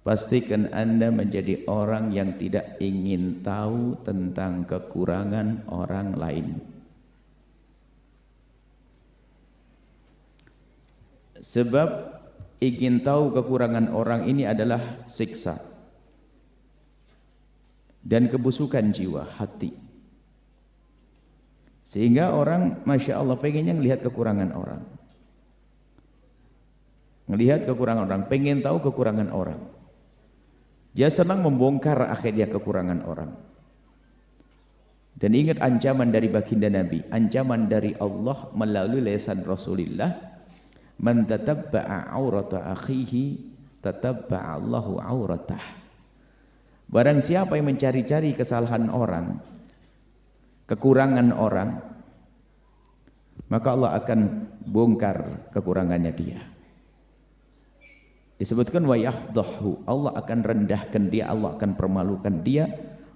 pastikan Anda menjadi orang yang tidak ingin tahu tentang kekurangan orang lain. Sebab ingin tahu kekurangan orang ini adalah siksa dan kebusukan jiwa, hati. Sehingga orang, Masya Allah, pengennya melihat kekurangan orang. Melihat kekurangan orang, pengen tahu kekurangan orang. Dia senang membongkar akhirnya kekurangan orang. Dan ingat ancaman dari baginda Nabi, ancaman dari Allah melalui lisan Rasulullah, man tatabba'a aurata akhihi tatabba'a Allahu auratah. Barang siapa yang mencari-cari kesalahan orang, kekurangan orang, maka Allah akan bongkar kekurangannya dia. Disebutkan wa yafdahu, Allah akan rendahkan dia, Allah akan permalukan dia,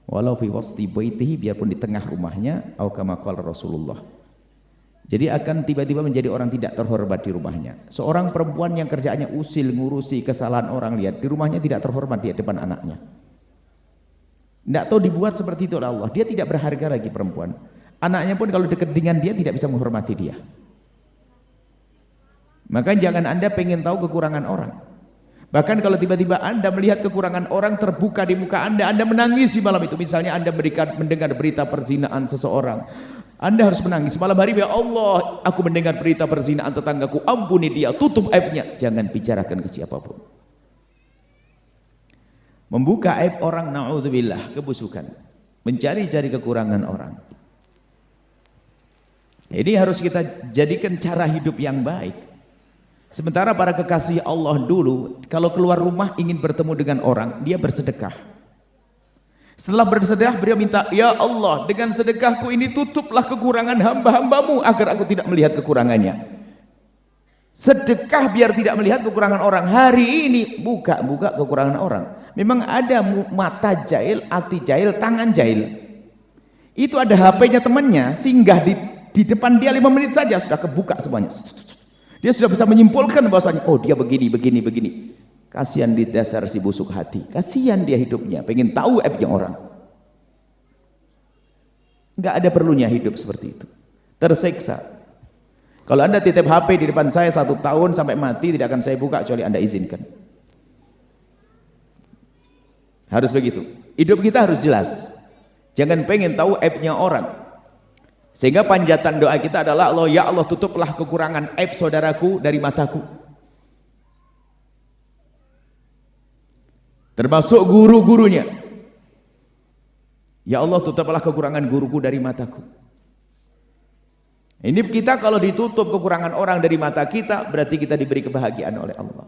walau fi wasti baitihi, biarpun di tengah rumahnya, atau kama qala Rasulullah. Jadi akan tiba-tiba menjadi orang tidak terhormat di rumahnya. Seorang perempuan yang kerjaannya usil ngurusi kesalahan orang, lihat di rumahnya tidak terhormat di depan anaknya. Tidak tahu dibuat seperti itu oleh Allah, dia tidak berharga lagi perempuan. Anaknya pun kalau dekat dengan dia tidak bisa menghormati dia. Maka jangan Anda pengen tahu kekurangan orang. Bahkan kalau tiba-tiba Anda melihat kekurangan orang terbuka di muka Anda menangis di malam itu. Misalnya Anda mendengar berita perzinaan seseorang, Anda harus menangis malam hari, ya Allah, aku mendengar berita perzinaan tetanggaku, ampuni dia, tutup aibnya. Jangan bicarakan ke siapapun. Membuka aib orang, na'udzubillah, kebusukan. Mencari-cari kekurangan orang. Ini harus kita jadikan cara hidup yang baik. Sementara para kekasih Allah dulu, kalau keluar rumah ingin bertemu dengan orang, dia bersedekah. Setelah bersedekah, beliau minta, ya Allah, dengan sedekahku ini tutuplah kekurangan hamba-hambamu agar aku tidak melihat kekurangannya. Sedekah biar tidak melihat kekurangan orang. Hari ini buka kekurangan orang. Memang ada mata jahil, hati jahil, tangan jahil. Itu ada HP-nya temannya, singgah di depan dia 5 menit saja sudah kebuka semuanya. Dia sudah bisa menyimpulkan bahwasanya, oh dia begini. Kasihan di dasar si busuk hati. Kasihan dia hidupnya, pengen tahu aibnya orang. Enggak ada perlunya hidup seperti itu. Tersiksa. Kalau Anda titip HP di depan saya 1 tahun sampai mati, tidak akan saya buka kecuali Anda izinkan. Harus begitu. Hidup kita harus jelas. Jangan pengen tahu aibnya orang. Sehingga panjatan doa kita adalah, Allah, ya Allah, tutuplah kekurangan aib saudaraku dari mataku. Termasuk guru-gurunya. Ya Allah, tutuplah kekurangan guruku dari mataku. Ini kita kalau ditutup kekurangan orang dari mata kita, berarti kita diberi kebahagiaan oleh Allah.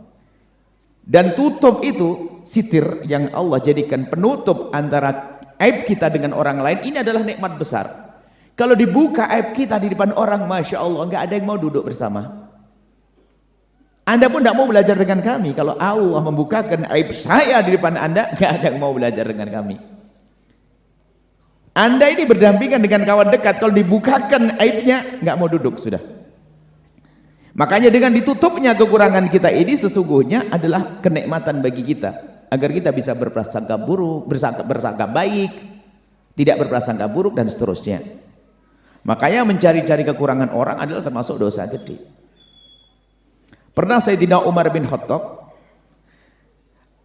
Dan tutup itu sitir yang Allah jadikan penutup antara aib kita dengan orang lain. Ini adalah nikmat besar. Kalau dibuka aib kita di depan orang, Masya Allah, nggak ada yang mau duduk bersama. Anda pun tidak mau belajar dengan kami. Kalau Allah membukakan aib saya di depan Anda, nggak ada yang mau belajar dengan kami. Anda ini berdampingan dengan kawan dekat, kalau dibukakan aibnya, nggak mau duduk sudah. Makanya dengan ditutupnya kekurangan kita ini sesungguhnya adalah kenikmatan bagi kita, agar kita bisa berprasangka buruk, bersangka baik, tidak berprasangka buruk dan seterusnya. Makanya mencari-cari kekurangan orang adalah termasuk dosa gede. Pernah Sayyidina Umar bin Khattab,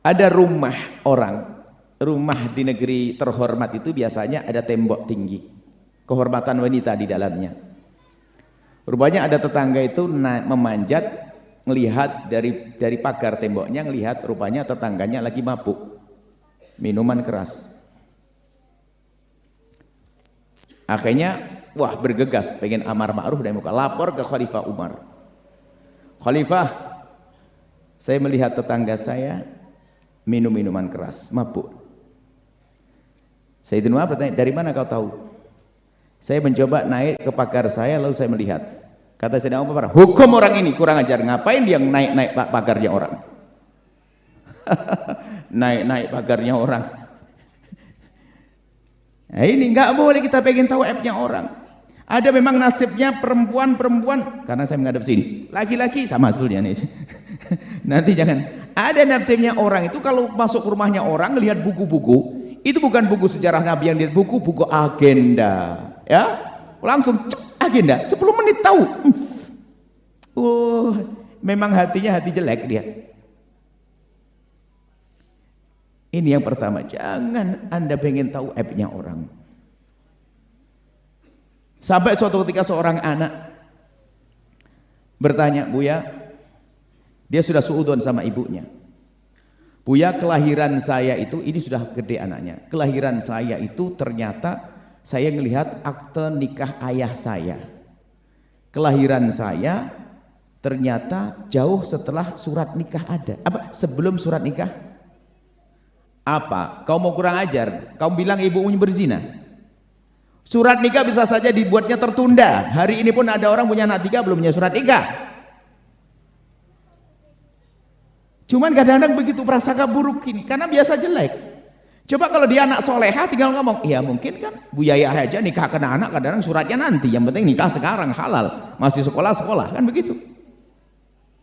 ada rumah orang, rumah di negeri terhormat itu biasanya ada tembok tinggi, kehormatan wanita di dalamnya. Rupanya ada tetangga itu memanjat, melihat dari pagar temboknya, melihat rupanya tetangganya lagi mabuk minuman keras. Akhirnya wah, bergegas pengen amar ma'ruf dan muka, lapor ke Khalifah Umar. Khalifah, saya melihat tetangga saya minum minuman keras, mabuk. Sayyidina Umar bertanya, dari mana kau tahu? Saya mencoba naik ke pagar saya, lalu saya melihat. Kata Sayyidina Umar, hukum orang ini, kurang ajar, ngapain dia naik pagarnya orang? Naik pagarnya orang. Nah, ini nggak boleh kita pengen tahu aibnya orang. Ada memang nasibnya perempuan, karena saya menghadap sini. Laki-laki sama sebetulnya nih. Nanti jangan. Ada nafsirnya orang itu kalau masuk ke rumahnya orang ngelihat buku-buku, itu bukan buku sejarah Nabi yang dilihat, buku agenda, ya. Langsung agenda 10 menit tahu. Memang hatinya hati jelek dia. Ini yang pertama, jangan Anda pengen tahu aibnya orang. Sampai suatu ketika seorang anak bertanya, Buya, dia sudah suudon sama ibunya. Buya, kelahiran saya itu, ini sudah gede anaknya, kelahiran saya itu ternyata saya melihat akte nikah ayah saya. Kelahiran saya ternyata jauh setelah surat nikah ada. Apa? Sebelum surat nikah? Apa? Kau mau kurang ajar? Kau bilang ibumu berzina? Surat nikah bisa saja dibuatnya tertunda. Hari ini pun ada orang punya anak 3 belum punya surat nikah. Cuman kadang-kadang begitu prasangka buruk ini karena biasa jelek. Coba kalau dia anak soleha tinggal ngomong, iya mungkin kan Bu Yaya aja nikah kena anak kadang-kadang suratnya nanti, yang penting nikah sekarang halal, masih sekolah kan begitu.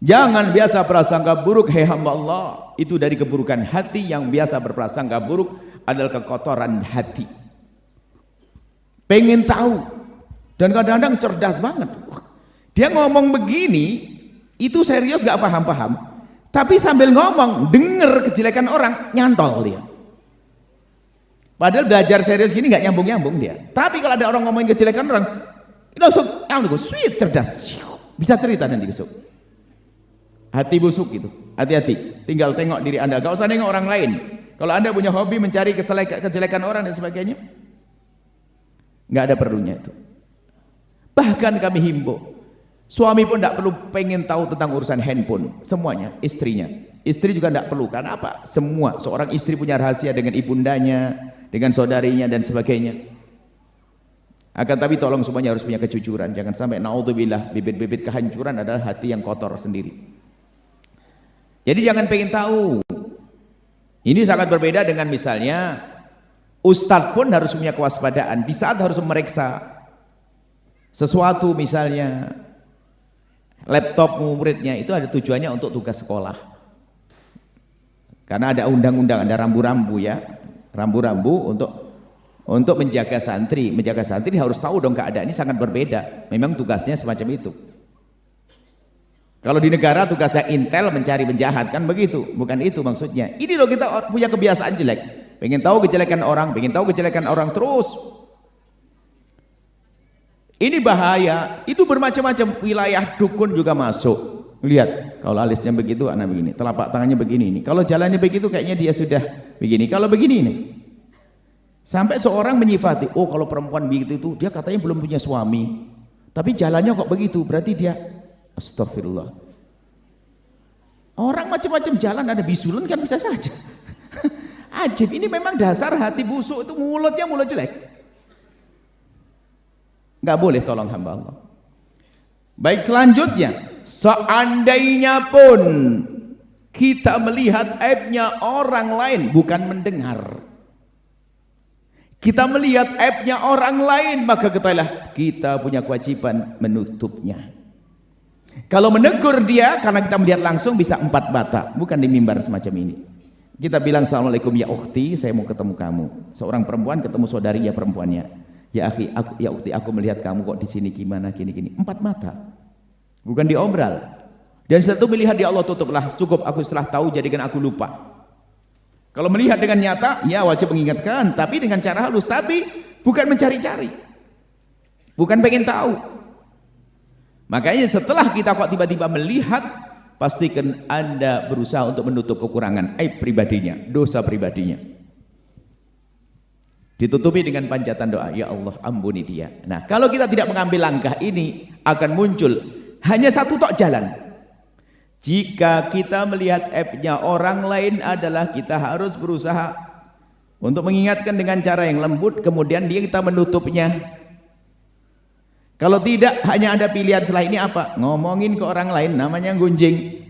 Jangan biasa prasangka buruk, hei hamba Allah, itu dari keburukan hati. Yang biasa berprasangka buruk adalah kekotoran hati. Pengen tahu dan kadang-kadang cerdas banget. Dia ngomong begini itu serius gak paham-paham. Tapi sambil ngomong, denger kejelekan orang, nyantol dia. Padahal belajar serius gini gak nyambung-nyambung dia. Tapi kalau ada orang ngomongin kejelekan orang, langsung, sweet, cerdas. Bisa cerita nanti besok. Hati busuk gitu, hati-hati. Tinggal tengok diri Anda, gak usah nengok orang lain. Kalau Anda punya hobi mencari kejelekan orang dan sebagainya, gak ada perlunya itu. Bahkan kami himbau, suami pun tidak perlu pengen tahu tentang urusan handphone, semuanya, istrinya. Istri juga tidak perlu, karena apa? Semua, seorang istri punya rahasia dengan ibundanya, dengan saudarinya dan sebagainya. Akan tapi tolong semuanya harus punya kejujuran, jangan sampai naudzubillah, bibit-bibit kehancuran adalah hati yang kotor sendiri. Jadi jangan pengen tahu. Ini sangat berbeda dengan misalnya ustadz pun harus punya kewaspadaan, di saat harus memeriksa sesuatu misalnya laptop muridnya itu ada tujuannya untuk tugas sekolah, karena ada undang-undang, ada rambu-rambu ya, rambu-rambu untuk menjaga santri harus tahu dong keadaan. Ini sangat berbeda, memang tugasnya semacam itu. Kalau di negara tugasnya intel mencari penjahat kan begitu, bukan itu maksudnya. Ini loh kita punya kebiasaan jelek, pengen tahu kejelekan orang terus. Ini bahaya, itu bermacam-macam, wilayah dukun juga masuk. Lihat, kalau alisnya begitu, anak begini, telapak tangannya begini ini. Kalau jalannya begitu, kayaknya dia sudah begini. Kalau begini ini, sampai seorang menyifati, oh kalau perempuan begitu itu, dia katanya belum punya suami, tapi jalannya kok begitu, berarti dia, astagfirullah. Orang macam-macam jalan, ada bisulan kan bisa saja. Ajib, ini memang dasar hati busuk itu, mulutnya mulut jelek. Nggak boleh, tolong hamba Allah. Baik, selanjutnya, seandainya pun kita melihat aibnya orang lain, bukan mendengar, kita melihat aibnya orang lain, maka ketahuilah kita punya kewajiban menutupnya. Kalau menegur dia karena kita melihat langsung bisa 4 mata, bukan di mimbar semacam ini. Kita bilang assalamualaikum ya ukhti, saya mau ketemu kamu. Seorang perempuan ketemu saudari ya perempuannya. Ya akhi, ya ukhti, aku melihat kamu kok di sini gimana gini. 4 mata, bukan diobral. Dan setelah itu melihat ya Allah tutuplah, cukup aku setelah tahu jadikan aku lupa. Kalau melihat dengan nyata, ya wajib mengingatkan, tapi dengan cara halus, tapi bukan mencari-cari, bukan pengen tahu. Makanya setelah kita kok tiba-tiba melihat, pastikan Anda berusaha untuk menutup kekurangan aib pribadinya, dosa pribadinya. Ditutupi dengan panjatan doa, ya Allah ampuni dia. Nah, kalau kita tidak mengambil langkah ini, akan muncul hanya satu tok jalan. Jika kita melihat aibnya orang lain adalah kita harus berusaha untuk mengingatkan dengan cara yang lembut, kemudian kita menutupnya. Kalau tidak, hanya ada pilihan setelah ini apa? Ngomongin ke orang lain, namanya gunjing.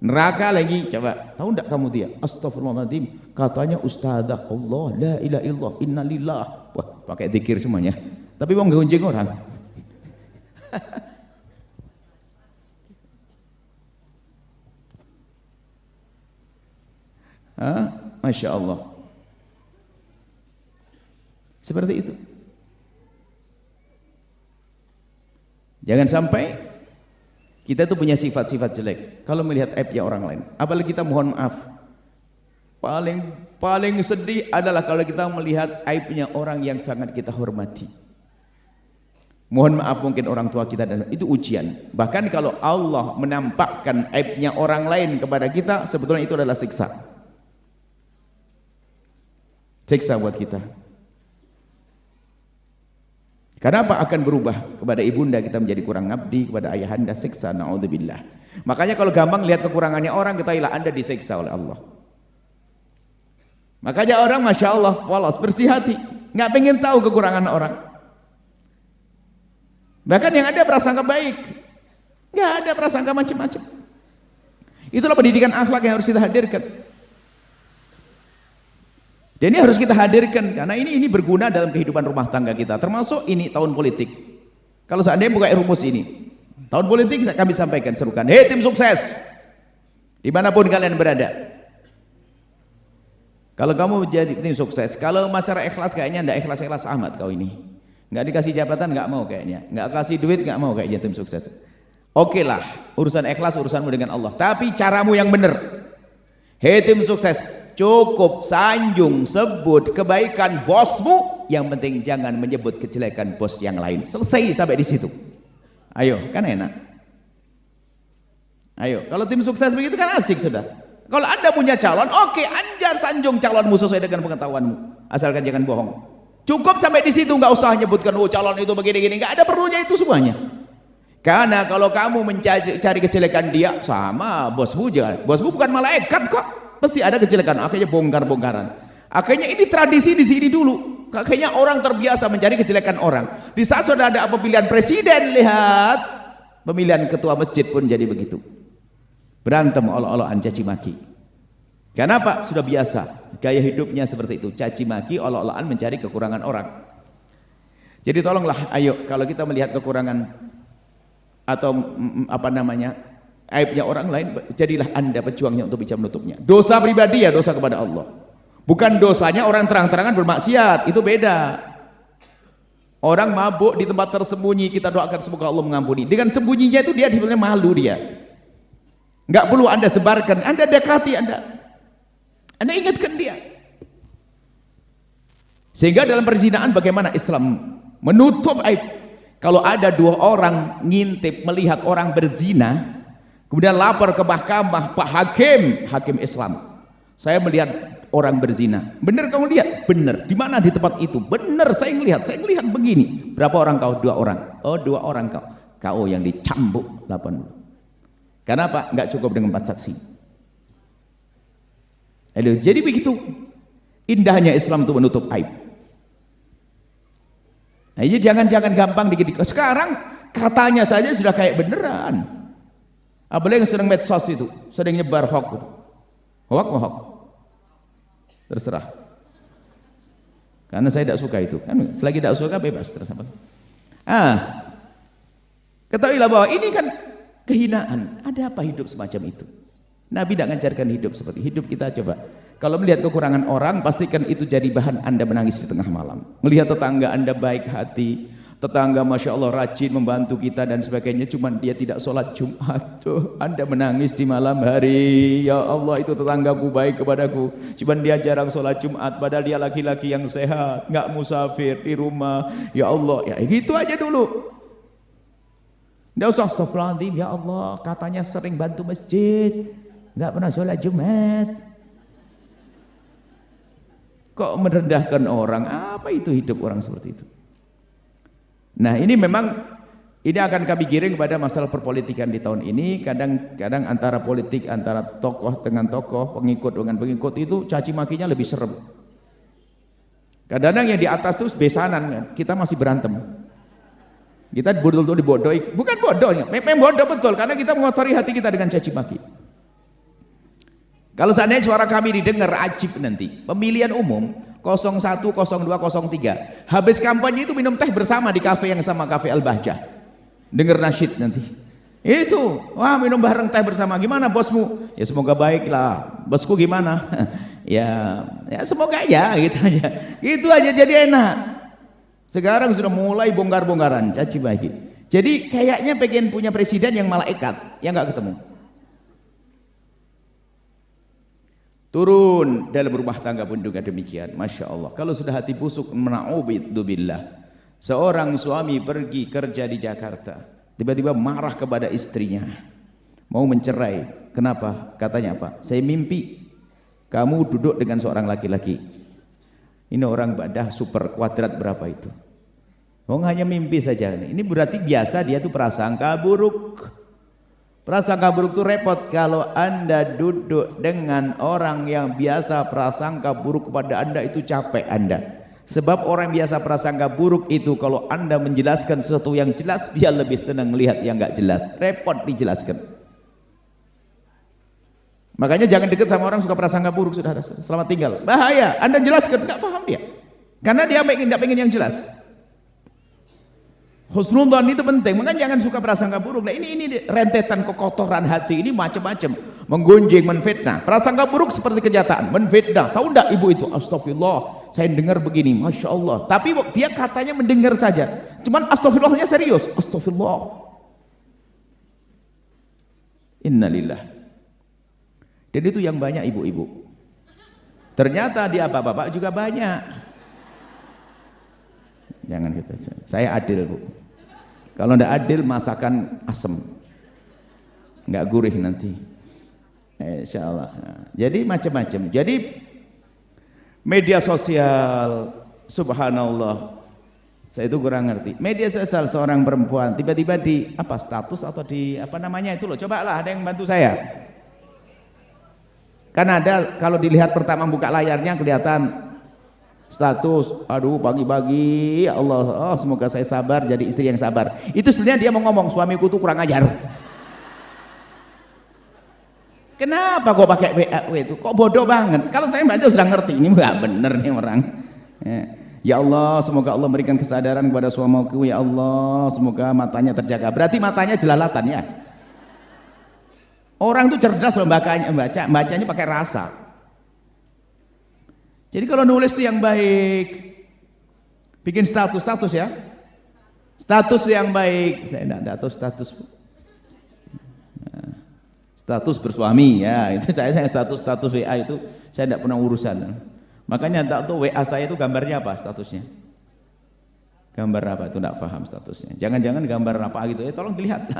Neraka lagi, coba. Tahu enggak kamu dia? Astagfirullahaladzim, katanya ustadzah Allah, la ilaha illallah, innalillah. Wah, pakai zikir semuanya. Tapi mau gunjing orang. Masya Allah. Seperti itu. Jangan sampai kita tuh punya sifat-sifat jelek kalau melihat aibnya orang lain. Apalagi kita mohon maaf. Paling sedih adalah kalau kita melihat aibnya orang yang sangat kita hormati. Mohon maaf mungkin orang tua kita, dan itu ujian. Bahkan kalau Allah menampakkan aibnya orang lain kepada kita, sebetulnya itu adalah siksa. Siksa buat kita. Kenapa akan berubah? Kepada ibunda kita menjadi kurang ngabdi, kepada ayahanda siksa, naudzubillah. Makanya kalau gampang lihat kekurangannya orang, ketahuilah Anda disiksa oleh Allah. Makanya orang Masya Allah, walas bersih hati, nggak pengen tahu kekurangan orang. Bahkan yang ada prasangka baik, nggak ada prasangka macam-macam. Itulah pendidikan akhlak yang harus kita hadirkan. Dan ini harus kita hadirkan karena ini berguna dalam kehidupan rumah tangga kita, termasuk ini tahun politik. Kalau seandainya buka rumus ini, tahun politik kami sampaikan, serukan, hei tim sukses, dimanapun kalian berada. Kalau kamu menjadi tim sukses, kalau masalah ikhlas kayaknya ndak ikhlas-ikhlas amat kau ini. Nggak dikasih jabatan nggak mau kayaknya, nggak kasih duit nggak mau kayaknya tim sukses. Oke lah, urusan ikhlas urusanmu dengan Allah, tapi caramu yang benar. Hei tim sukses, cukup sanjung sebut kebaikan bosmu, yang penting jangan menyebut kejelekan bos yang lain. Selesai sampai di situ. Ayo, kan enak. Ayo, kalau tim sukses begitu kan asik sudah. Kalau Anda punya calon, oke, anjar sanjung calonmu sesuai dengan pengetahuanmu, asalkan jangan bohong. Cukup sampai di situ, nggak usah nyebutkan oh calon itu begini-gini, nggak ada perlunya itu semuanya. Karena kalau kamu mencari kejelekan dia, sama bosmu jangan. Bosmu bukan malaikat kok. Pasti ada kejelekan, akhirnya bongkar-bongkaran. Akhirnya ini tradisi di sini dulu. Akhirnya orang terbiasa mencari kejelekan orang. Di saat sudah ada pemilihan presiden, lihat pemilihan ketua masjid pun jadi begitu. Berantem olok-olokan caci maki. Kenapa? Sudah biasa. Gaya hidupnya seperti itu. Caci maki, olok-olokan mencari kekurangan orang. Jadi tolonglah, ayo kalau kita melihat kekurangan atau apa namanya, aibnya orang lain, jadilah Anda pejuangnya untuk bisa menutupnya. Dosa pribadi ya dosa kepada Allah, bukan dosanya orang terang-terangan bermaksiat, itu beda. Orang mabuk di tempat tersembunyi, kita doakan semoga Allah mengampuni. Dengan sembunyinya itu dia sebenarnya malu dia. Nggak perlu Anda sebarkan, Anda dekati, Anda ingatkan dia. Sehingga dalam perzinahan bagaimana Islam menutup aib. Kalau ada dua orang ngintip melihat orang berzina, kemudian lapor ke mahkamah, Pak Hakim Islam, saya melihat orang berzina. Benar kamu lihat? Benar. Di mana? Di tempat itu. Benar, saya ngelihat begini. Berapa orang kau? 2 orang. Oh, 2 orang kau. Kau yang dicambuk 80. Kenapa? Enggak cukup dengan 4 saksi. Aduh, jadi begitu indahnya Islam itu menutup aib. Nah, ini jangan gampang dikit-dikit. Sekarang katanya saja sudah kayak beneran. Apalagi yang sering medsos itu, sering nyebar hoax itu. Hoax. Terserah. Karena saya tidak suka itu. Kan selagi tidak suka bebas terserah. Ketahuilah bahwa ini kan kehinaan. Ada apa hidup semacam itu? Nabi tidak mengajarkan hidup seperti hidup kita. Coba kalau melihat kekurangan orang, pastikan itu jadi bahan Anda menangis di tengah malam. Melihat tetangga Anda baik hati, tetangga Masya Allah rajin membantu kita dan sebagainya, cuman dia tidak sholat Jumat, tuh Anda menangis di malam hari. Ya Allah, itu tetanggaku baik kepadaku, cuman dia jarang sholat Jumat, padahal dia laki-laki yang sehat, nggak musafir di rumah. Ya Allah, ya gitu aja dulu. Nggak usah astagfirullahaladzim, ya Allah katanya sering bantu masjid, nggak pernah sholat Jumat. Kok merendahkan orang? Apa itu hidup orang seperti itu? Nah, ini memang ini akan kami giring kepada masalah perpolitikan di tahun ini. Kadang-kadang antara politik, antara tokoh dengan tokoh, pengikut dengan pengikut itu caci makinya lebih serem. Kadang-kadang yang di atas itu besanan, kita masih berantem. Kita betul-betul dibodohi, bukan bodohnya, memang bodoh betul, karena kita mengotori hati kita dengan caci maki. Kalau seandainya suara kami didengar, ajib nanti. Pemilihan umum 01, 02, 03. Habis kampanye itu minum teh bersama di kafe yang sama, kafe Al-Bahjah. Dengar nasyid nanti. Itu, wah minum bareng teh bersama. Gimana bosmu? Ya semoga baiklah. Bosku gimana? Ya semoga ya gitu aja. Itu aja jadi enak. Sekarang sudah mulai bongkar-bongkaran caci maki. Jadi kayaknya pengen punya presiden yang malaikat, yang nggak ketemu. Turun dalam rumah tangga pun juga demikian. Masya Allah. Kalau sudah hati busuk, na'udzubillah. Seorang suami pergi kerja di Jakarta, tiba-tiba marah kepada istrinya, mau mencerai. Kenapa? Katanya apa? Saya mimpi kamu duduk dengan seorang laki-laki. Ini orang badah super kuadrat berapa itu? Oh, hanya mimpi saja. Ini berarti biasa dia tuh prasangka buruk. Prasangka buruk itu repot kalau Anda duduk dengan orang yang biasa prasangka buruk kepada Anda, itu capek Anda. Sebab orang biasa prasangka buruk itu kalau Anda menjelaskan sesuatu yang jelas, dia lebih senang melihat yang enggak jelas. Repot dijelaskan. Makanya jangan dekat sama orang suka prasangka buruk, sudah selamat tinggal. Bahaya, Anda jelaskan, enggak paham dia. Karena dia enggak pengen yang jelas. Husnudzon itu penting, makanya jangan suka prasangka buruk. Nah, ini rentetan kekotoran hati ini macam-macam, menggunjing, menfitnah. Prasangka buruk seperti kenyataan, menfitnah. Tahu enggak ibu itu? Astagfirullah, saya dengar begini, masya Allah. Tapi dia katanya mendengar saja, cuman astagfirullahnya serius. Astagfirullah. Innalillah. Dan itu yang banyak ibu-ibu. Ternyata di bapak-bapak juga banyak. Jangan gitu. Saya adil, Bu. Kalau tidak adil, masakan asem, nggak gurih nanti. Insya Allah. Jadi macam-macam. Jadi media sosial, subhanallah, saya itu kurang ngerti. Media sosial seorang perempuan tiba-tiba di apa status atau di apa namanya itu loh. Cobalah ada yang bantu saya. Kan ada kalau dilihat pertama buka layarnya kelihatan status, aduh pagi-pagi ya Allah, oh semoga saya sabar jadi istri yang sabar. Itu sebenarnya dia mau ngomong suamiku tuh kurang ajar. Kenapa kok pakai WA itu? Kok bodoh banget? Kalau saya baca sudah ngerti, ini nggak bener nih orang. Ya Allah, semoga Allah memberikan kesadaran kepada suamiku. Ya Allah, semoga matanya terjaga. Berarti matanya jelalatan ya. Orang tuh cerdas loh bacanya pakai rasa. Jadi kalau nulis itu yang baik, bikin status ya, status yang baik. Saya enggak tahu status, status bersuami ya. Itu saya status WA itu saya tidak pernah urusan. Makanya tak tahu WA saya itu gambarnya apa statusnya. Gambar apa itu tidak paham statusnya. Jangan-jangan gambar apa gitu. Tolong dilihat.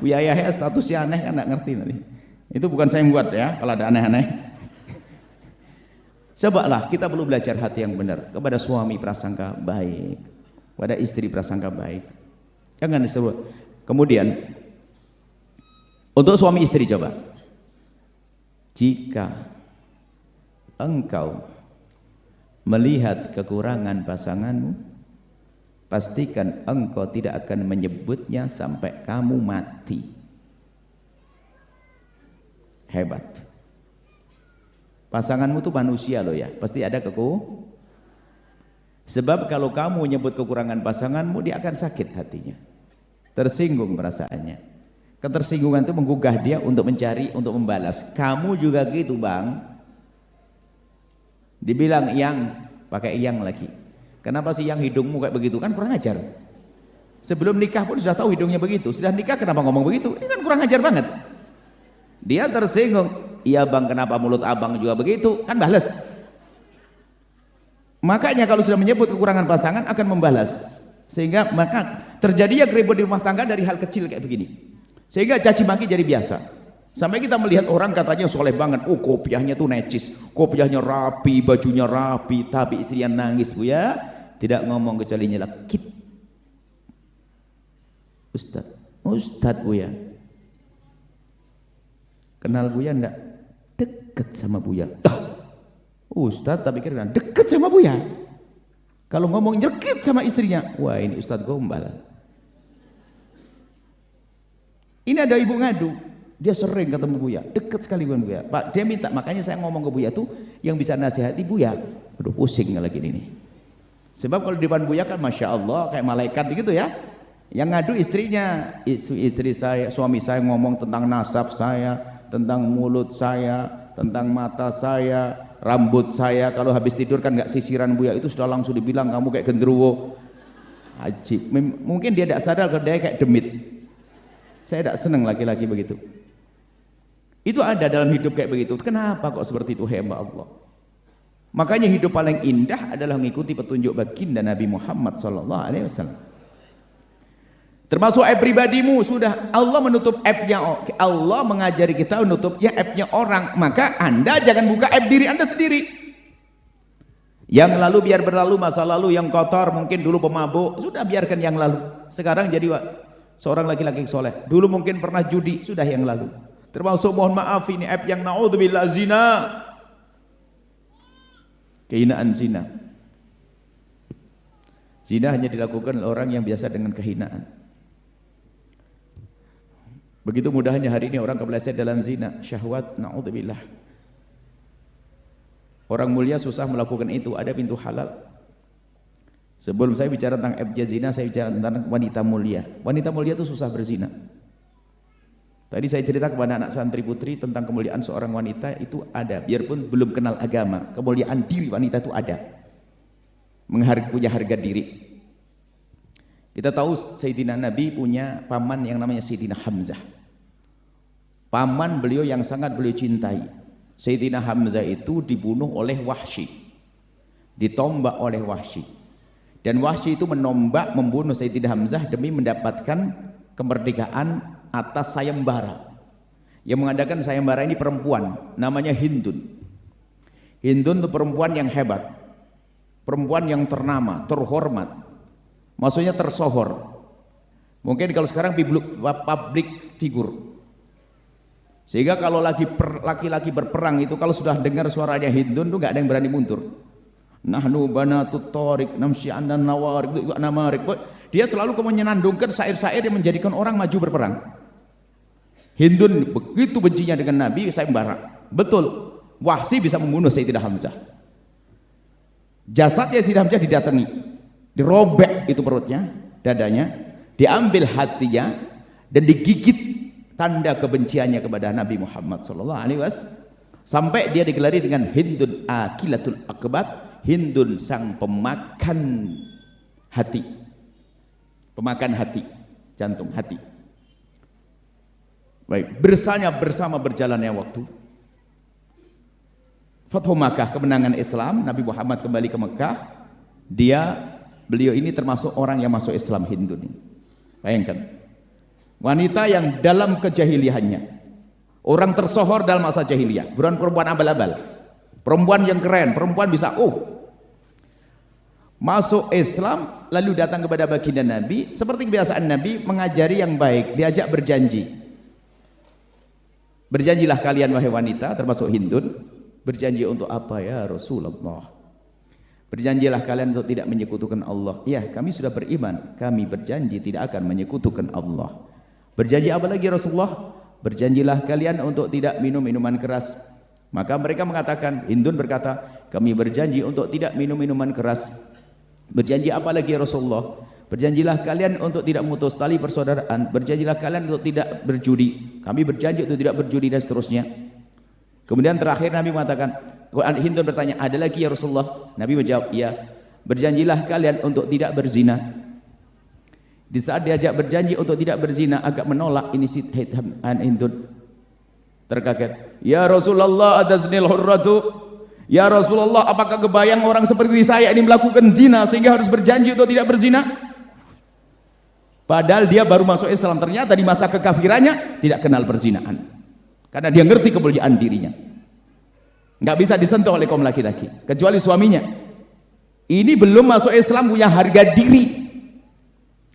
Buya Yahya statusnya aneh kan tidak ngerti nanti. Itu bukan saya yang buat ya. Kalau ada aneh-aneh. Cobalah kita perlu belajar hati yang benar, kepada suami prasangka baik, pada istri prasangka baik. Jangan disebut. Kemudian untuk suami istri coba, jika engkau melihat kekurangan pasanganmu, pastikan engkau tidak akan menyebutnya sampai kamu mati. Hebat. Pasanganmu tuh manusia loh ya, pasti ada sebab kalau kamu menyebut kekurangan pasanganmu, dia akan sakit hatinya, tersinggung perasaannya. Ketersinggungan itu menggugah dia untuk mencari, untuk membalas. Kamu juga gitu bang, dibilang yang, pakai yang lagi. Kenapa sih yang hidungmu kayak begitu? Kan kurang ajar. Sebelum nikah pun sudah tahu hidungnya begitu, sudah nikah kenapa ngomong begitu? Ini kan kurang ajar banget. Dia tersinggung. Iya bang, kenapa mulut abang juga begitu? Kan balas. Makanya kalau sudah menyebut kekurangan pasangan akan membalas. Sehingga maka terjadinya ribut di rumah tangga dari hal kecil kayak begini. Sehingga caci maki jadi biasa. Sampai kita melihat orang katanya soleh banget. Oh kopiahnya tuh necis, kopiahnya rapi, bajunya rapi, tapi istrinya nangis bu ya. Tidak ngomong kecuali nyelekit. Ustadz bu ya. Kenal Buya enggak? Deket sama Buya. Ustadz tapi kira deket sama Buya. Kalau ngomong nyerkit sama istrinya, wah ini Ustadz gombal. Ini ada ibu ngadu, dia sering ketemu Buya, deket sekali dengan Buya. Pak, dia minta, makanya saya ngomong ke Buya tuh yang bisa nasihati Buya. Aduh pusing lagi ini. Sebab kalau di depan Buya kan masya Allah kayak malaikat gitu ya. Yang ngadu istrinya, istri saya, suami saya ngomong tentang nasab saya, tentang mulut saya, tentang mata saya, rambut saya, kalau habis tidur kan nggak sisiran Buya, itu sudah langsung dibilang kamu kayak genderuwo. Ajib. Mungkin dia tidak sadar kalau dia kayak demit. Saya tidak senang laki-laki begitu. Itu ada dalam hidup kayak begitu. Kenapa kok seperti itu, hamba Allah? Makanya hidup paling indah adalah mengikuti petunjuk baginda Nabi Muhammad SAW. Termasuk aib pribadimu, sudah Allah menutup aibnya, Allah mengajari kita menutupnya aibnya orang, maka Anda jangan buka aib diri Anda sendiri. Yang lalu biar berlalu, masa lalu yang kotor, mungkin dulu pemabuk, sudah biarkan yang lalu. Sekarang jadi seorang laki-laki soleh, dulu mungkin pernah judi, sudah yang lalu. Termasuk mohon maaf ini aib yang naudzubillah zina, kehinaan zina. Zina hanya dilakukan oleh orang yang biasa dengan kehinaan. Begitu mudahnya hari ini orang kepleset dalam zina, syahwat, naudzubillah. Orang mulia susah melakukan itu, ada pintu halal. Sebelum saya bicara tentang abjad zina, saya bicara tentang wanita mulia. Wanita mulia itu susah berzina. Tadi saya cerita kepada anak santri putri tentang kemuliaan seorang wanita itu ada, biarpun belum kenal agama, kemuliaan diri wanita itu ada. Punya harga diri. Kita tahu Sayyidina Nabi punya paman yang namanya Sayyidina Hamzah. Paman beliau yang sangat beliau cintai. Sayyidina Hamzah itu dibunuh oleh Wahsy, ditombak oleh Wahsy, dan Wahsy itu menombak membunuh Sayyidina Hamzah demi mendapatkan kemerdekaan atas sayembara. Yang mengadakan sayembara ini perempuan, namanya Hindun. Hindun itu perempuan yang hebat, perempuan yang ternama, terhormat, maksudnya tersohor. Mungkin kalau sekarang public figure. Sehingga kalau laki-laki berperang itu, kalau sudah dengar suaranya Hindun tuh nggak ada yang berani mundur. Nahnu banatut thariq namshi andan nawarik, itu juga namarik. Dia selalu menyenandungkan syair-syair yang menjadikan orang maju berperang. Hindun begitu bencinya dengan Nabi sayembara. Betul, Wahsy bisa membunuh Sayyidina Hamzah. Jasadnya Sayyidina Hamzah didatangi, dirobek itu perutnya, dadanya, diambil hatinya dan digigit, tanda kebenciannya kepada Nabi Muhammad SAW, sampai dia digelari dengan Hindun akilatul akbat, Hindun sang pemakan hati, pemakan hati, jantung hati. Baik, bersama berjalannya waktu, Fathu Makkah, kemenangan Islam, Nabi Muhammad kembali ke Mekah. Beliau ini termasuk orang yang masuk Islam, Hindun. Bayangkan, wanita yang dalam kejahiliannya, orang tersohor dalam masa jahiliyah, bukan perempuan abal-abal, perempuan yang keren, perempuan bisa masuk Islam, lalu datang kepada baginda Nabi. Seperti kebiasaan Nabi, mengajari yang baik, diajak berjanji. Berjanjilah kalian wahai wanita, termasuk Hindun. Berjanji untuk apa ya Rasulullah? Berjanjilah kalian untuk tidak menyekutukan Allah. Ya, kami sudah beriman, kami berjanji tidak akan menyekutukan Allah. Berjanji apa lagi Rasulullah? Berjanjilah kalian untuk tidak minum minuman keras. Maka mereka mengatakan, Hindun berkata, kami berjanji untuk tidak minum minuman keras. Berjanji apa lagi Rasulullah? Berjanjilah kalian untuk tidak memutus tali persaudaraan. Berjanjilah kalian untuk tidak berjudi. Kami berjanji untuk tidak berjudi, dan seterusnya. Kemudian terakhir Nabi mengatakan, Hindun bertanya, ada lagi ya Rasulullah? Nabi menjawab, iya. Berjanjilah kalian untuk tidak berzina. Di saat diajak berjanji untuk tidak berzina, agak menolak, ini si Hindun terkaget. Ya Rasulullah, adaznil hurratu. Ya Rasulullah, apakah kebayang orang seperti saya ini melakukan zina sehingga harus berjanji untuk tidak berzina? Padahal dia baru masuk Islam, ternyata di masa kekafirannya tidak kenal perzinaan, karena dia ngerti kemuliaan dirinya. Nggak bisa disentuh oleh kaum laki-laki kecuali suaminya. Ini belum masuk Islam, punya harga diri.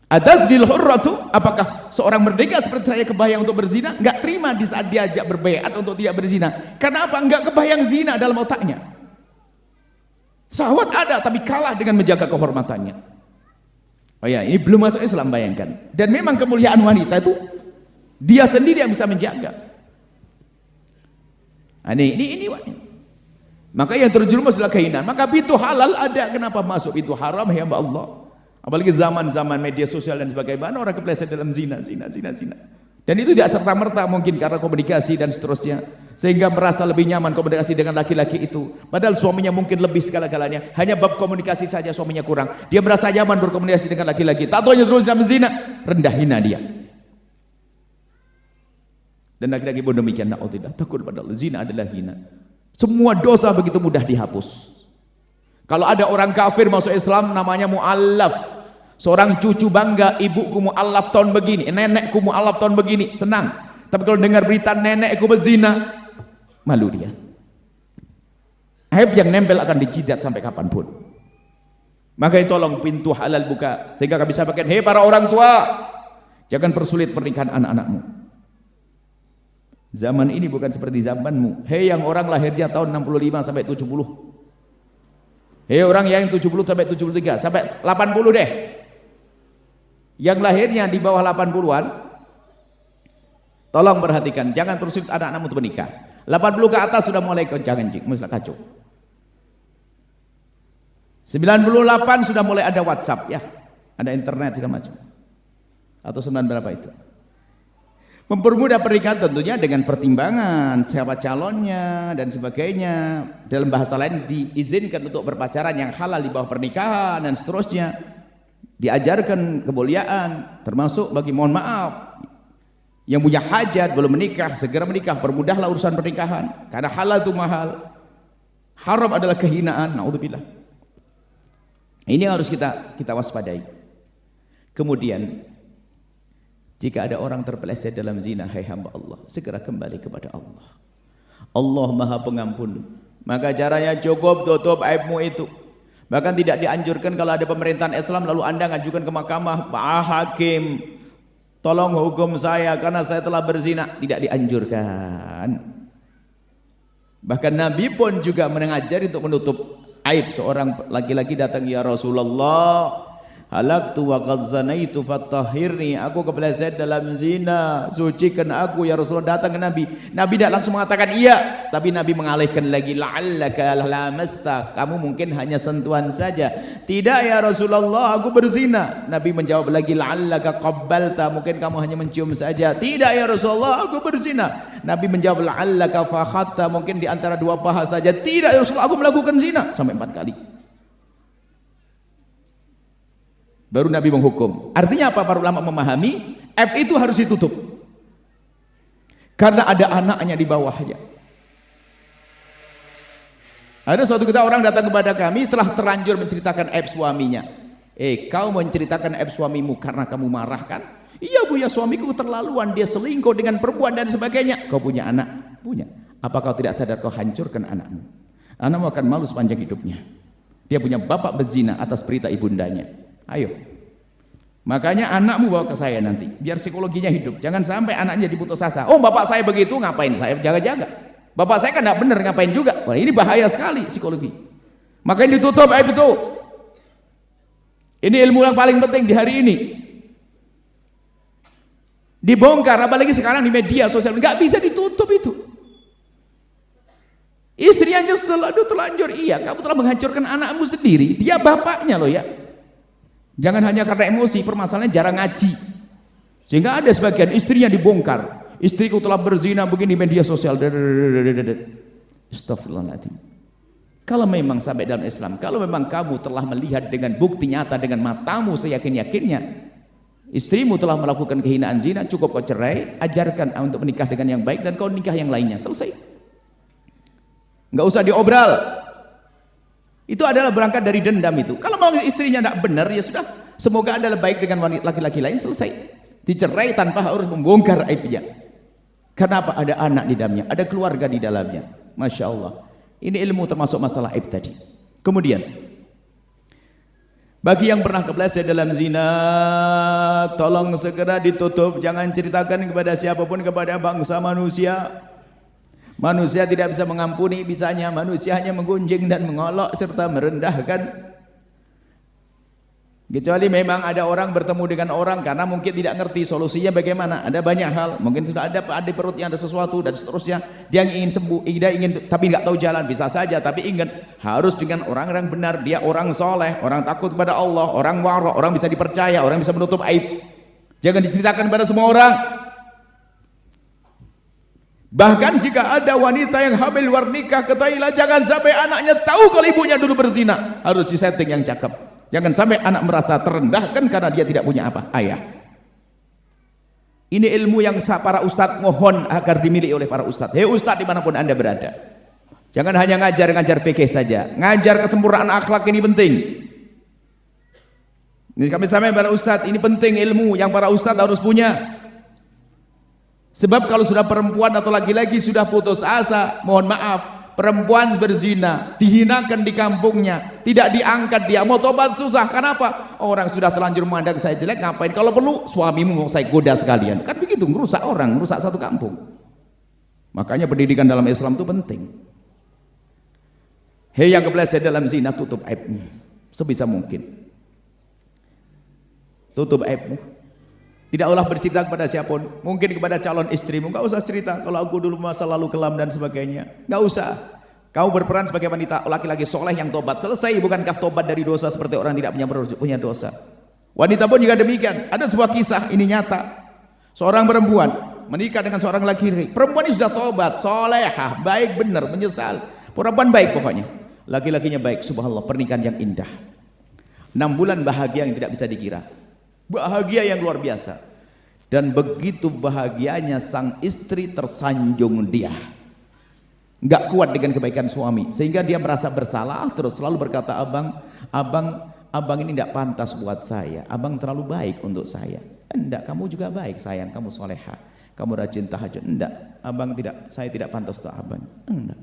Adaznil hurratu, apakah seorang merdeka seperti saya kebayang untuk berzina? Enggak terima di saat diajak berbaiat untuk tidak berzina. Kenapa? Enggak kebayang zina dalam otaknya. Syahwat ada, tapi kalah dengan menjaga kehormatannya. Oh ya, ini belum masuk Islam, bayangkan. Dan memang kemuliaan wanita itu dia sendiri yang bisa menjaga. Nah, ini maka yang terjerumus adalah kehinaan. Maka pintu halal ada, kenapa masuk pintu haram ya Allah? Apalagi zaman-zaman media sosial dan sebagainya, orang kepleset dalam zina. Dan itu tidak serta-merta mungkin karena komunikasi dan seterusnya. sehingga merasa lebih nyaman komunikasi dengan laki-laki itu, padahal suaminya mungkin lebih segala-galanya, hanya bab komunikasi saja suaminya kurang, dia merasa nyaman berkomunikasi dengan laki-laki, tak taunya terus dalam zina, rendah hina dia. Dan laki-laki pun demikian, na'udzubillah, takut pada Allah, zina adalah hina. Semua dosa begitu mudah dihapus. Kalau ada orang kafir masuk Islam namanya mu'allaf, seorang cucu bangga, ibuku mu'allaf tahun begini, nenekku mu'allaf tahun begini, senang. Tapi kalau dengar berita nenekku berzina, malu dia. Aib yang nempel akan dijidat sampai kapanpun. Maka tolong pintu halal buka, sehingga kami sampaikan, hei para orang tua, jangan persulit pernikahan anak-anakmu. Zaman ini bukan seperti zamanmu. Hei yang orang lahirnya tahun 65 sampai 70. Hei orang yang 70 sampai 73 sampai 80 deh. Yang lahirnya di bawah 80-an, tolong perhatikan, jangan persulit anak-anakmu untuk menikah. 80 ke atas sudah mulai goncang-ganjing, mesti kacau. 98 sudah mulai ada WhatsApp ya, ada internet segala macam. Atau 9 berapa itu? Mempermudah pernikahan tentunya dengan pertimbangan siapa calonnya dan sebagainya. Dalam bahasa lain diizinkan untuk berpacaran yang halal di bawah pernikahan dan seterusnya. Diajarkan kemuliaan, termasuk bagi mohon maaf yang punya hajat belum menikah, segera menikah, permudahlah urusan pernikahan. Karena halal itu mahal, haram adalah kehinaan. Naudzubillah. Ini yang harus kita waspadai. Kemudian jika ada orang terpeleset dalam zina, hai hamba Allah, segera kembali kepada Allah. Allah Maha Pengampun. Maka caranya cukup tutup aibmu itu. Bahkan tidak dianjurkan kalau ada pemerintahan Islam lalu Anda ngajukan ke mahkamah, Pak Hakim, tolong hukum saya karena saya telah berzina. Tidak dianjurkan. Bahkan Nabi pun juga mengajari untuk menutup aib. Seorang laki-laki datang, ya Rasulullah, halaktu wa qad zanaitu fattahhirni, aku kepleset dalam zina, sucikan aku ya Rasulullah. Datang ke Nabi, Nabi tidak langsung mengatakan iya, tapi Nabi mengalihkan lagi, la'allaka lamasta, kamu mungkin hanya sentuhan saja. Tidak ya Rasulullah, aku berzina. Nabi menjawab lagi, la'allaka qabbalta, mungkin kamu hanya mencium saja. Tidak ya Rasulullah, aku berzina. Nabi menjawab, la'allaka fakhatta, mungkin di antara dua paha saja. Tidak ya Rasulullah, aku melakukan zina. Sampai 4 kali. Baru Nabi menghukum. Artinya apa? Para ulama memahami aib itu harus ditutup karena ada anaknya di bawahnya. Ada suatu ketika orang datang kepada kami telah terlanjur menceritakan aib suaminya. Kau menceritakan aib suamimu karena kamu marah kan? Iya bu, ya suamiku terlaluan, dia selingkuh dengan perempuan dan sebagainya. Kau punya anak? Punya. Apa kau tidak sadar kau hancurkan anakmu? Anakmu akan malu sepanjang hidupnya. Dia punya bapak berzina atas perintah ibundanya. Ayo, makanya anakmu bawa ke saya nanti, biar psikologinya hidup. Jangan sampai anaknya diputus asa. Oh bapak saya begitu, ngapain saya jaga-jaga? Bapak saya kan tidak benar, ngapain juga? Wah ini bahaya sekali psikologi. Makanya ditutup aib itu. Ini ilmu yang paling penting di hari ini. Dibongkar, apalagi sekarang di media sosial, nggak bisa ditutup itu. Istrinya nyesel, aduh terlanjur. Iya, kamu telah menghancurkan anakmu sendiri. Dia bapaknya loh ya. Jangan hanya karena emosi, permasalahannya jarang ngaji. Sehingga ada sebagian istrinya dibongkar. Istriku telah berzina begini media sosial. Astagfirullahaladzim. Kalau memang sampai dalam Islam, kalau memang kamu telah melihat dengan bukti nyata dengan matamu seyakin-yakinnya, istrimu telah melakukan kehinaan zina, cukup kau cerai, ajarkan untuk menikah dengan yang baik dan kau nikah yang lainnya. Selesai. Nggak usah diobral. Itu adalah berangkat dari dendam itu. Kalau mau istrinya tidak benar, ya sudah. Semoga adalah baik dengan laki-laki lain, selesai. Dicerai tanpa harus membongkar aibnya. Karena apa? Ada anak di dalamnya, ada keluarga di dalamnya. Masya Allah. Ini ilmu termasuk masalah aib tadi. Kemudian, bagi yang pernah kepleset dalam zina, tolong segera ditutup. Jangan ceritakan kepada siapapun, kepada bangsa manusia. Manusia tidak bisa mengampuni, bisanya manusia hanya menggunjing dan mengolok serta merendahkan. Kecuali memang ada orang bertemu dengan orang karena mungkin tidak ngerti solusinya bagaimana. Ada banyak hal, mungkin sudah ada di perutnya ada sesuatu dan seterusnya. Dia ingin sembuh, dia ingin tapi nggak tahu jalan, bisa saja. Tapi ingat, harus dengan orang-orang benar. Dia orang soleh, orang takut kepada Allah, orang wara, orang bisa dipercaya, orang bisa menutup aib. Jangan diceritakan pada semua orang. Bahkan jika ada wanita yang hamil luar nikah, ketahuilah jangan sampai anaknya tahu kalau ibunya dulu berzina. Harus disetting yang cakep. Jangan sampai anak merasa terendahkan karena dia tidak punya apa? Ayah. Ini ilmu yang para ustadz mohon agar dimiliki oleh para ustadz. Hei ustadz dimanapun anda berada, jangan hanya ngajar fikih saja, ngajar kesempurnaan akhlak ini penting. Ini kami sampaikan para ustadz, ini penting ilmu yang para ustadz harus punya. Sebab kalau sudah perempuan atau laki-laki sudah putus asa, mohon maaf, perempuan berzina, dihinakan di kampungnya, tidak diangkat, dia mau tobat susah. Kenapa? Orang sudah terlanjur memandang saya jelek, ngapain? Kalau perlu suamimu mau saya goda sekalian. Kan begitu, merusak orang, merusak satu kampung. Makanya pendidikan dalam Islam itu penting. Hei yang kepleset dalam zina, tutup aibmu sebisa mungkin. Tutup aibmu. Tidak usah bercerita kepada siapapun, mungkin kepada calon istrimu, nggak usah cerita kalau aku dulu masa lalu kelam dan sebagainya, nggak usah. Kau berperan sebagai wanita laki-laki soleh yang tobat, selesai. Bukankah tobat dari dosa seperti orang tidak punya dosa? Wanita pun juga demikian. Ada sebuah kisah, ini nyata. Seorang perempuan menikah dengan seorang laki-laki. Perempuan ini sudah tobat, solehah, baik benar, menyesal. Perempuan baik pokoknya. Laki-lakinya baik, subhanallah, pernikahan yang indah. 6 bulan bahagia yang tidak bisa dikira. Bahagia yang luar biasa. Dan begitu bahagianya sang istri tersanjung dia, nggak kuat dengan kebaikan suami, sehingga dia merasa bersalah, terus selalu berkata, abang ini tidak pantas buat saya, abang terlalu baik untuk saya. Enggak, kamu juga baik sayang, kamu soleha, kamu rajin tahajud. Enggak, saya tidak pantas untuk abang. Enggak.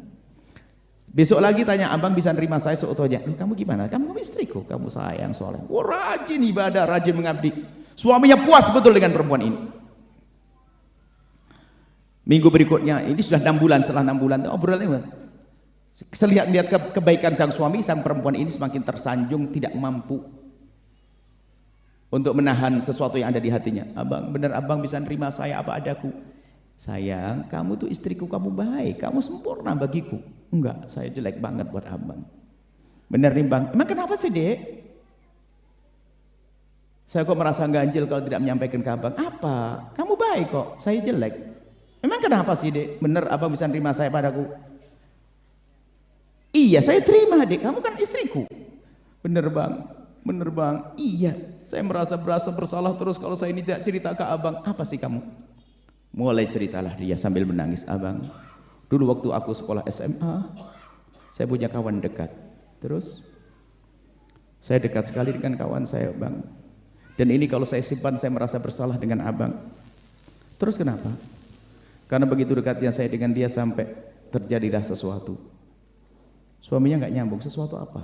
Besok lagi tanya, abang bisa nerima saya seutuhnya? Kamu gimana? Kamu istriku, kamu sayang soleh, rajin ibadah, rajin mengabdi. Suaminya puas betul dengan perempuan ini. Minggu berikutnya, ini sudah 6 bulan, setelah 6 bulan obrolan, lihat kebaikan sang suami, sang perempuan ini semakin tersanjung, tidak mampu untuk menahan sesuatu yang ada di hatinya. Abang, benar abang bisa nerima saya apa adaku? Sayang, kamu tuh istriku, kamu baik, kamu sempurna bagiku. Enggak, saya jelek banget buat abang. Bener nih bang, emang kenapa sih dek? Saya kok merasa ganjil kalau tidak menyampaikan ke abang. Apa? Kamu baik kok, saya jelek. Emang kenapa sih dek? Bener abang bisa nerima saya padaku? Iya, saya terima dek, kamu kan istriku. Bener bang, iya. Saya merasa bersalah terus kalau saya ini tidak cerita ke abang. Apa sih kamu? Mulai ceritalah dia sambil menangis. Abang, dulu waktu aku sekolah SMA, saya punya kawan dekat. Terus saya dekat sekali dengan kawan saya, bang. Dan ini kalau saya simpan, saya merasa bersalah dengan abang. Terus kenapa? Karena begitu dekatnya saya dengan dia sampai terjadilah sesuatu. Suaminya nggak nyambung. Sesuatu apa?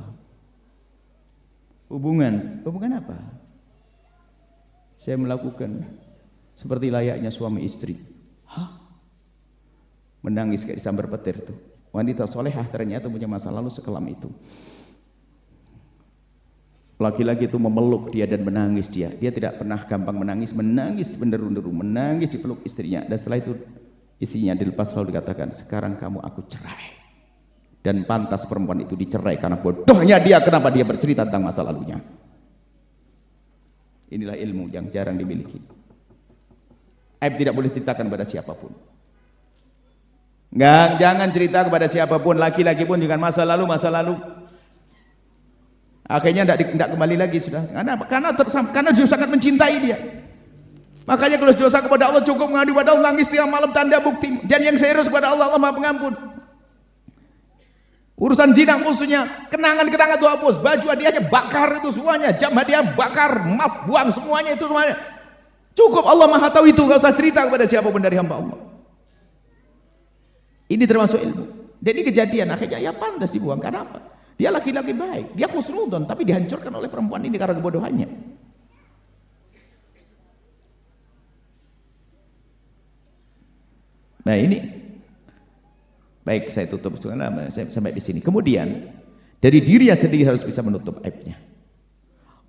Hubungan apa? Saya melakukan seperti layaknya suami istri. Hah? Menangis kayak disambar petir tuh. Wanita solehah ternyata punya masa lalu sekelam itu. Laki-laki itu memeluk dia dan menangis dia. Dia tidak pernah gampang menangis menderu-deru, menangis dipeluk istrinya. Dan setelah itu istrinya dilepas, lalu dikatakan, sekarang kamu aku cerai. Dan pantas perempuan itu dicerai karena bodohnya dia, kenapa dia bercerita tentang masa lalunya. Inilah ilmu yang jarang dimiliki. Aib tidak boleh ceritakan kepada siapapun. Jangan cerita kepada siapapun, laki-laki pun dengan masa lalu. Akhirnya tidak kembali lagi sudah. Karena dia sangat mencintai dia. Makanya kalau dosa kepada Allah cukup mengadu pada Allah, nangis tiap malam, tanda bukti. Dan yang serius kepada Allah, Allah Maha Pengampun. Urusan zina khususnya, kenangan-kenangan itu hapus, baju hadiahnya bakar itu semuanya, jam hadiah bakar, emas buang semuanya itu semuanya. Cukup, Allah Maha tahu itu, gak usah cerita kepada siapapun dari hamba Allah. Ini termasuk ilmu. Dan ini kejadian, akhirnya ya pantas dibuang. Kenapa? Dia laki-laki baik, dia husnudon, tapi dihancurkan oleh perempuan ini karena kebodohannya. Nah ini, baik saya tutup sampai di sini. Kemudian dari dirinya sendiri harus bisa menutup aibnya.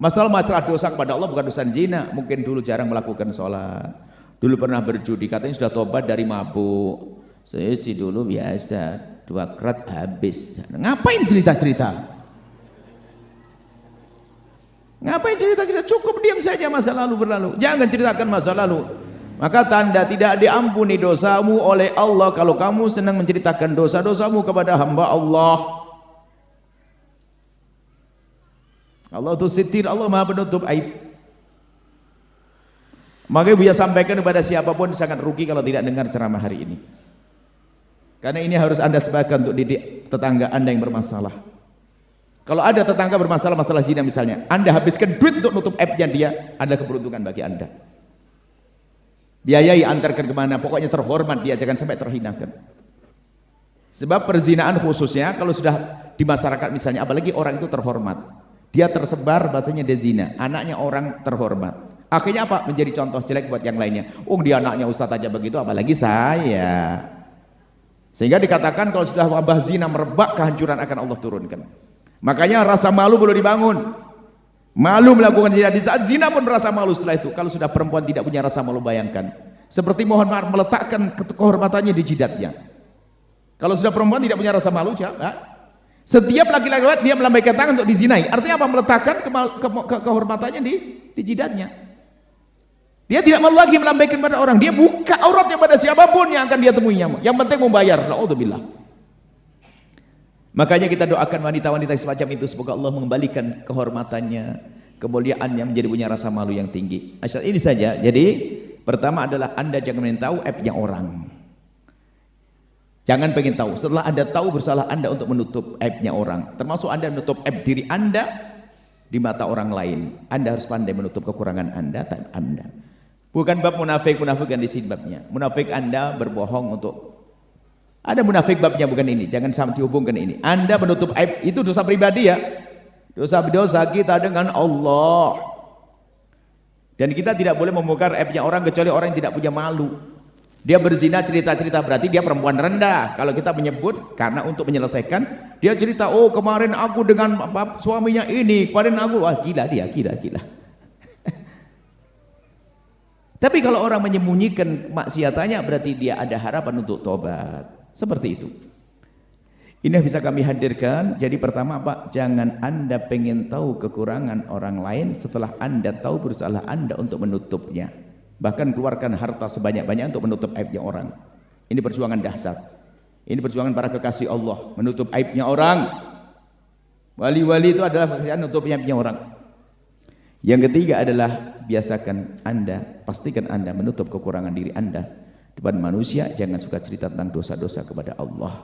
Masalah dosa kepada Allah bukan dosa zina. Mungkin dulu jarang melakukan sholat, dulu pernah berjudi, katanya sudah tobat dari mabuk. Saya sih dulu biasa 2 krat habis. Ngapain cerita-cerita? Ngapain cerita-cerita? Cukup diam saja, masa lalu berlalu. Jangan ceritakan masa lalu. Maka tanda tidak diampuni dosamu oleh Allah kalau kamu senang menceritakan dosa-dosamu kepada hamba Allah. Allah itu sitir, Allah Maha penutup aib. Maka Buya sampaikan kepada siapapun sangat rugi kalau tidak dengar ceramah hari ini. Karena ini harus Anda sebarkan untuk didik tetangga Anda yang bermasalah. Kalau ada tetangga bermasalah masalah zina misalnya, Anda habiskan duit untuk nutup aibnya dia, ada keberuntungan bagi Anda. Biayai, antarkan kemana, pokoknya terhormat dia, jangan sampai terhinakan. Sebab perzinaan khususnya kalau sudah di masyarakat misalnya, apalagi orang itu terhormat, dia tersebar bahasanya dia zina, anaknya orang terhormat, akhirnya apa? Menjadi contoh jelek buat yang lainnya. Oh dia anaknya ustadz aja begitu, apalagi saya. Sehingga dikatakan kalau sudah wabah zina merebak, kehancuran akan Allah turunkan. Makanya rasa malu perlu dibangun. Malu melakukan zina, di saat zina pun rasa malu setelah itu. Kalau sudah perempuan tidak punya rasa malu, bayangkan seperti mohon maaf meletakkan kehormatannya di jidatnya. Kalau sudah perempuan tidak punya rasa malu, setiap laki-laki dia melambaikan tangan untuk dizinai, artinya apa? Meletakkan kehormatannya di jidatnya. Dia tidak malu lagi melambaikan pada orang, dia buka auratnya pada siapapun yang akan dia temuinya, yang penting membayar. Naudzubillah. Makanya kita doakan wanita-wanita semacam itu, semoga Allah mengembalikan kehormatannya, kemuliaannya, menjadi punya rasa malu yang tinggi. Asal ini saja. Jadi pertama adalah Anda jangan ingin tahu aibnya orang. Jangan pengen tahu. Setelah Anda tahu, bersalah Anda untuk menutup aibnya orang. Termasuk Anda menutup aib diri Anda di mata orang lain. Anda harus pandai menutup kekurangan Anda. Bukan bab munafik yang di sini babnya. Munafik Anda berbohong untuk, ada munafik babnya bukan ini, jangan sampai dihubungkan ini. Anda menutup aib itu dosa pribadi ya, dosa kita dengan Allah. Dan kita tidak boleh membongkar aibnya orang kecuali orang yang tidak punya malu. Dia berzina cerita-cerita berarti dia perempuan rendah. Kalau kita menyebut karena untuk menyelesaikan, dia cerita, oh kemarin aku dengan suaminya ini, kemarin aku, wah gila dia, gila. Tapi kalau orang menyembunyikan maksiatannya berarti dia ada harapan untuk tobat. Seperti itu. Ini yang bisa kami hadirkan. Jadi pertama Pak, jangan Anda pengen tahu kekurangan orang lain setelah Anda tahu bersalah Anda untuk menutupnya. Bahkan keluarkan harta sebanyak-banyak untuk menutup aibnya orang. Ini perjuangan dahsyat. Ini perjuangan para kekasih Allah, menutup aibnya orang. Wali-wali itu adalah pekerjaan menutup aibnya orang. Yang ketiga adalah biasakan Anda, pastikan Anda menutup kekurangan diri Anda depan manusia. Jangan suka cerita tentang dosa-dosa kepada Allah.